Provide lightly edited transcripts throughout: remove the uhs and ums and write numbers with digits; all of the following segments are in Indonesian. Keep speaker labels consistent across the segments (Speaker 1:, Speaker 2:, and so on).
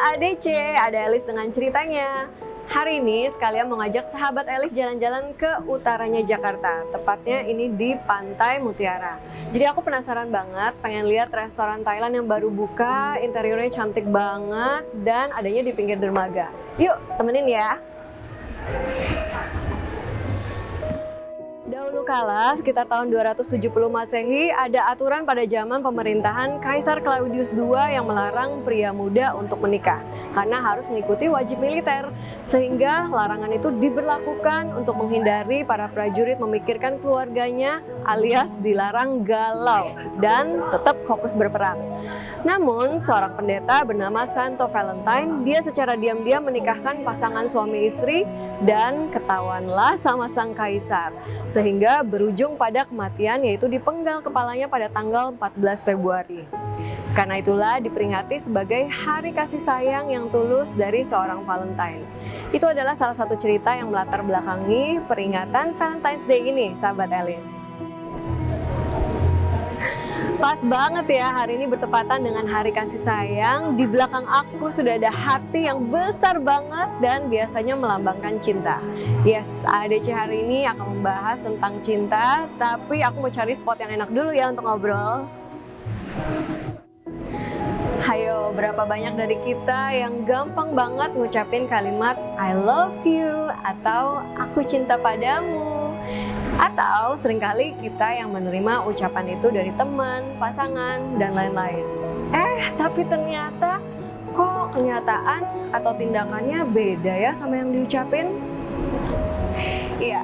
Speaker 1: AADC, ada Elis dengan ceritanya. Hari ini sekalian mau ngajak sahabat Elis jalan-jalan ke utaranya Jakarta. Tepatnya ini di Pantai Mutiara. Jadi aku penasaran banget, pengen lihat restoran Thailand yang baru buka, interiornya cantik banget, dan adanya di pinggir dermaga. Yuk, temenin ya. Dahulu kala, sekitar tahun 270 Masehi, ada aturan pada zaman pemerintahan Kaisar Claudius II yang melarang pria muda untuk menikah karena harus mengikuti wajib militer. Sehingga larangan itu diberlakukan untuk menghindari para prajurit memikirkan keluarganya alias dilarang galau dan tetap fokus berperang. Namun, seorang pendeta bernama Santo Valentine, dia secara diam-diam menikahkan pasangan suami istri dan ketahuanlah sama sang kaisar. Sehingga berujung pada kematian, yaitu dipenggal kepalanya pada tanggal 14 Februari. Karena itulah diperingati sebagai hari kasih sayang yang tulus dari seorang Valentine. Itu adalah salah satu cerita yang melatar belakangi peringatan Valentine's Day ini, sahabat Elis. Pas banget ya, hari ini bertepatan dengan hari kasih sayang. Di belakang aku sudah ada hati yang besar banget dan biasanya melambangkan cinta. Yes, AADC hari ini akan membahas tentang cinta, tapi aku mau cari spot yang enak dulu ya untuk ngobrol. Hayo, berapa banyak dari kita yang gampang banget ngucapin kalimat I love you atau aku cinta padamu? Atau seringkali kita yang menerima ucapan itu dari teman, pasangan, dan lain-lain. Tapi ternyata kok kenyataan atau tindakannya beda ya sama yang diucapin? Iya,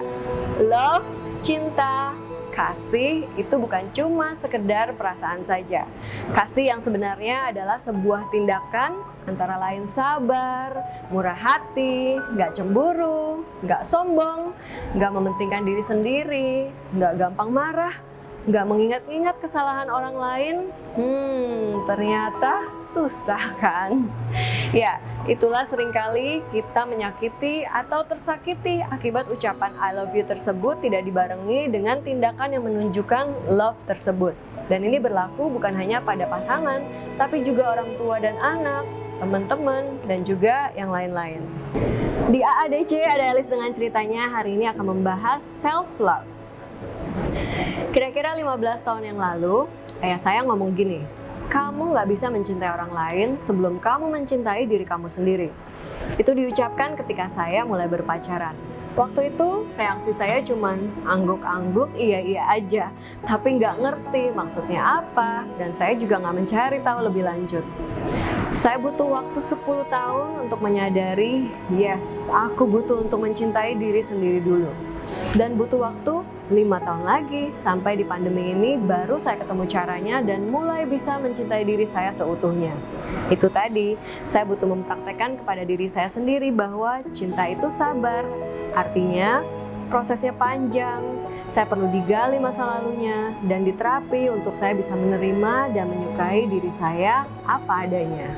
Speaker 1: love, cinta, kasih itu bukan cuma sekedar perasaan saja. Kasih yang sebenarnya adalah sebuah tindakan antara lain sabar, murah hati, nggak cemburu, nggak sombong, nggak mementingkan diri sendiri, nggak gampang marah, nggak mengingat-ingat kesalahan orang lain. Ternyata susah kan? Ya, itulah seringkali kita menyakiti atau tersakiti akibat ucapan I love you tersebut tidak dibarengi dengan tindakan yang menunjukkan love tersebut. Dan ini berlaku bukan hanya pada pasangan, tapi juga orang tua dan anak, teman-teman, dan juga yang lain-lain. Di AADC ada Elis dengan ceritanya hari ini akan membahas self-love. Kira-kira 15 tahun yang lalu, ayah saya ngomong gini, kamu nggak bisa mencintai orang lain sebelum kamu mencintai diri kamu sendiri. Itu diucapkan ketika saya mulai berpacaran. Waktu itu reaksi saya cuman angguk-angguk iya-iya aja, tapi nggak ngerti maksudnya apa, dan saya juga nggak mencari tahu lebih lanjut. Saya butuh waktu 10 tahun untuk menyadari, yes, aku butuh untuk mencintai diri sendiri dulu. Dan butuh waktu 5 tahun lagi, sampai di pandemi ini baru saya ketemu caranya dan mulai bisa mencintai diri saya seutuhnya. Itu tadi, saya butuh mempraktekkan kepada diri saya sendiri bahwa cinta itu sabar. Artinya, prosesnya panjang, saya perlu digali masa lalunya dan diterapi untuk saya bisa menerima dan menyukai diri saya apa adanya.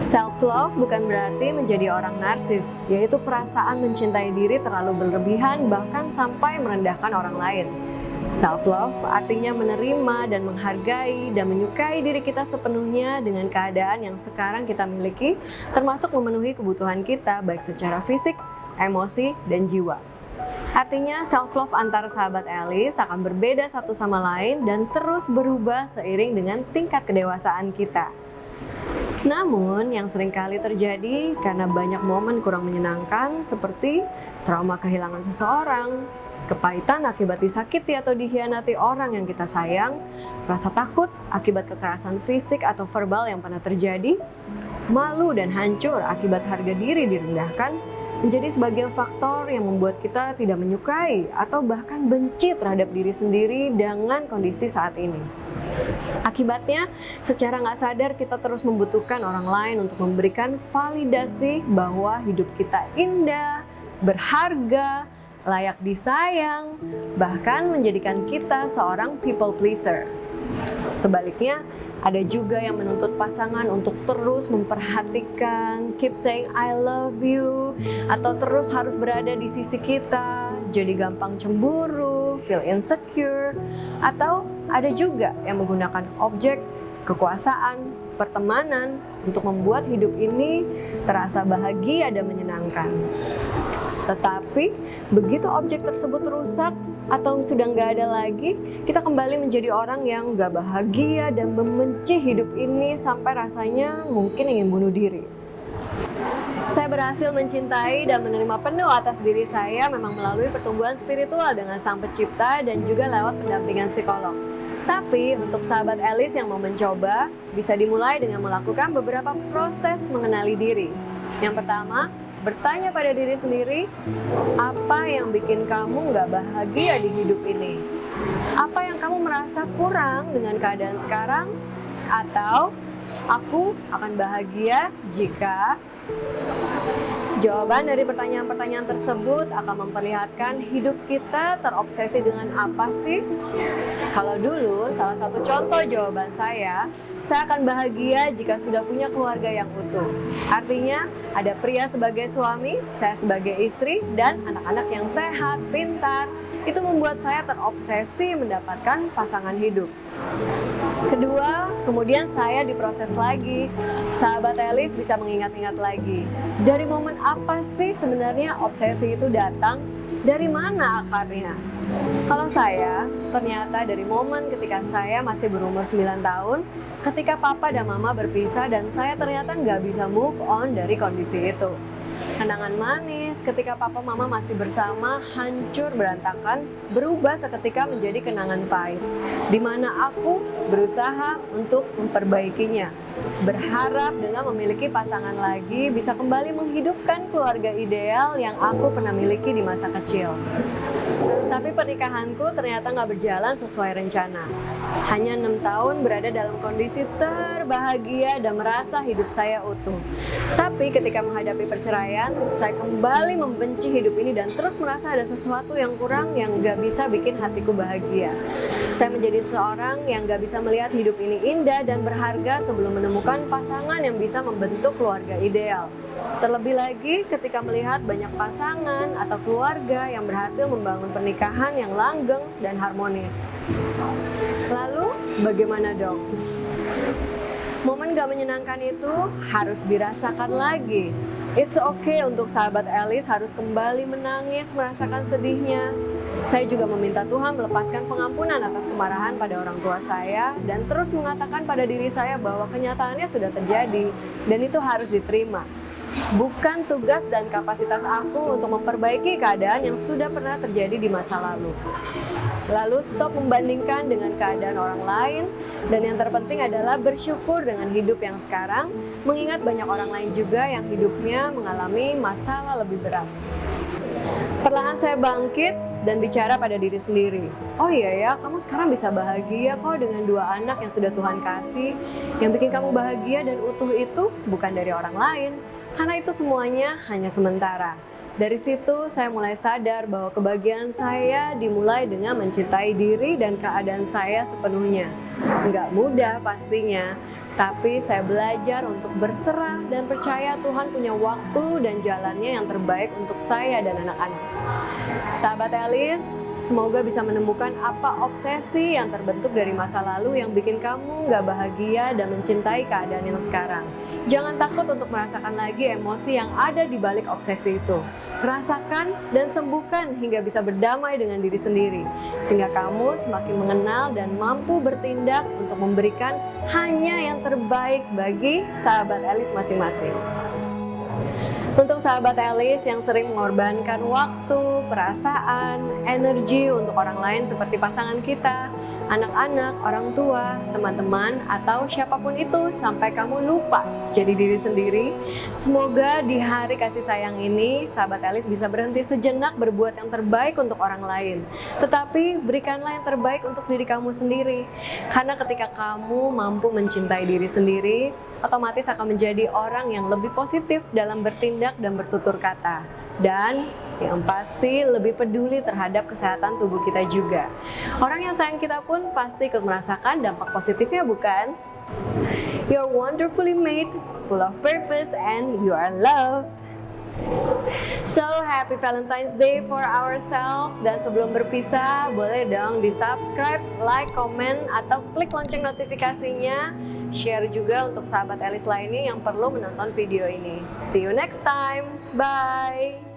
Speaker 1: Self-love bukan berarti menjadi orang narsis, yaitu perasaan mencintai diri terlalu berlebihan bahkan sampai merendahkan orang lain. Self-love artinya menerima dan menghargai dan menyukai diri kita sepenuhnya dengan keadaan yang sekarang kita miliki, termasuk memenuhi kebutuhan kita baik secara fisik, emosi, dan jiwa. Artinya self-love antara sahabat Elis akan berbeda satu sama lain dan terus berubah seiring dengan tingkat kedewasaan kita. Namun, yang seringkali terjadi karena banyak momen kurang menyenangkan seperti trauma kehilangan seseorang, kepahitan akibat disakiti atau dikhianati orang yang kita sayang, rasa takut akibat kekerasan fisik atau verbal yang pernah terjadi, malu dan hancur akibat harga diri direndahkan, menjadi sebagian faktor yang membuat kita tidak menyukai atau bahkan benci terhadap diri sendiri dengan kondisi saat ini. Akibatnya, secara nggak sadar kita terus membutuhkan orang lain untuk memberikan validasi bahwa hidup kita indah, berharga, layak disayang, bahkan menjadikan kita seorang people pleaser. Sebaliknya, ada juga yang menuntut pasangan untuk terus memperhatikan, keep saying I love you, atau terus harus berada di sisi kita, jadi gampang cemburu, feel insecure, atau ada juga yang menggunakan objek, kekuasaan, pertemanan, untuk membuat hidup ini terasa bahagia dan menyenangkan. Tetapi begitu objek tersebut rusak atau sudah nggak ada lagi, kita kembali menjadi orang yang nggak bahagia dan membenci hidup ini sampai rasanya mungkin ingin bunuh diri. Saya berhasil mencintai dan menerima penuh atas diri saya memang melalui pertumbuhan spiritual dengan Sang Pencipta dan juga lewat pendampingan psikolog. Tapi untuk sahabat Alice yang mau mencoba, bisa dimulai dengan melakukan beberapa proses mengenali diri. Yang pertama, bertanya pada diri sendiri, apa yang bikin kamu nggak bahagia di hidup ini? Apa yang kamu merasa kurang dengan keadaan sekarang? Atau, aku akan bahagia jika... Jawaban dari pertanyaan-pertanyaan tersebut akan memperlihatkan hidup kita terobsesi dengan apa sih? Kalau dulu, salah satu contoh jawaban saya akan bahagia jika sudah punya keluarga yang utuh. Artinya, ada pria sebagai suami, saya sebagai istri, dan anak-anak yang sehat, pintar. Itu membuat saya terobsesi mendapatkan pasangan hidup. Kedua, kemudian saya diproses lagi. Sahabat Alice bisa mengingat-ingat lagi. Dari momen apa sih sebenarnya obsesi itu datang? Dari mana akarnya? Kalau saya, ternyata dari momen ketika saya masih berumur 9 tahun, ketika papa dan mama berpisah dan saya ternyata nggak bisa move on dari kondisi itu. Kenangan manis ketika papa mama masih bersama hancur berantakan, berubah seketika menjadi kenangan pahit, di mana aku berusaha untuk memperbaikinya, berharap dengan memiliki pasangan lagi bisa kembali menghidupkan keluarga ideal yang aku pernah miliki di masa kecil. Tapi pernikahanku ternyata nggak berjalan sesuai rencana. Hanya 6 tahun berada dalam kondisi terbahagia dan merasa hidup saya utuh. Tapi ketika menghadapi perceraian, saya kembali membenci hidup ini dan terus merasa ada sesuatu yang kurang yang nggak bisa bikin hatiku bahagia. Saya menjadi seorang yang nggak bisa melihat hidup ini indah dan berharga sebelum menemukan pasangan yang bisa membentuk keluarga ideal. Terlebih lagi ketika melihat banyak pasangan atau keluarga yang berhasil membangun pernikahan yang langgeng dan harmonis. Lalu bagaimana dong? Momen gak menyenangkan itu harus dirasakan lagi. It's okay untuk sahabat Alice harus kembali menangis merasakan sedihnya. Saya juga meminta Tuhan melepaskan pengampunan atas kemarahan pada orang tua saya dan terus mengatakan pada diri saya bahwa kenyataannya sudah terjadi dan itu harus diterima. Bukan tugas dan kapasitas aku untuk memperbaiki keadaan yang sudah pernah terjadi di masa lalu. Lalu stop membandingkan dengan keadaan orang lain, dan yang terpenting adalah bersyukur dengan hidup yang sekarang, mengingat banyak orang lain juga yang hidupnya mengalami masalah lebih berat. Perlahan saya bangkit dan bicara pada diri sendiri. Oh iya ya, kamu sekarang bisa bahagia kok dengan 2 anak yang sudah Tuhan kasih. Yang bikin kamu bahagia dan utuh itu bukan dari orang lain, karena itu semuanya hanya sementara. Dari situ saya mulai sadar bahwa kebahagiaan saya dimulai dengan mencintai diri dan keadaan saya sepenuhnya. Nggak mudah pastinya, tapi saya belajar untuk berserah dan percaya Tuhan punya waktu dan jalannya yang terbaik untuk saya dan anak-anak. Sahabat Alice, semoga bisa menemukan apa obsesi yang terbentuk dari masa lalu yang bikin kamu nggak bahagia dan mencintai keadaan yang sekarang. Jangan takut untuk merasakan lagi emosi yang ada di balik obsesi itu. Rasakan dan sembuhkan hingga bisa berdamai dengan diri sendiri, sehingga kamu semakin mengenal dan mampu bertindak untuk memberikan hanya yang terbaik bagi sahabat Alice masing-masing. Untuk sahabat Alice yang sering mengorbankan waktu, perasaan, energi untuk orang lain seperti pasangan kita, anak-anak, orang tua, teman-teman, atau siapapun itu sampai kamu lupa jadi diri sendiri. Semoga di hari kasih sayang ini, sahabat Alice bisa berhenti sejenak berbuat yang terbaik untuk orang lain. Tetapi berikanlah yang terbaik untuk diri kamu sendiri. Karena ketika kamu mampu mencintai diri sendiri, otomatis akan menjadi orang yang lebih positif dalam bertindak dan bertutur kata. Dan yang pasti lebih peduli terhadap kesehatan tubuh kita juga. Orang yang sayang kita pun pasti ikut merasakan dampak positifnya, bukan? You're wonderfully made, full of purpose, and you are loved. So, happy Valentine's Day for ourselves. Dan sebelum berpisah, boleh dong di-subscribe, like, komen, atau klik lonceng notifikasinya. Share juga untuk sahabat Elis lainnya yang perlu menonton video ini. See you next time. Bye!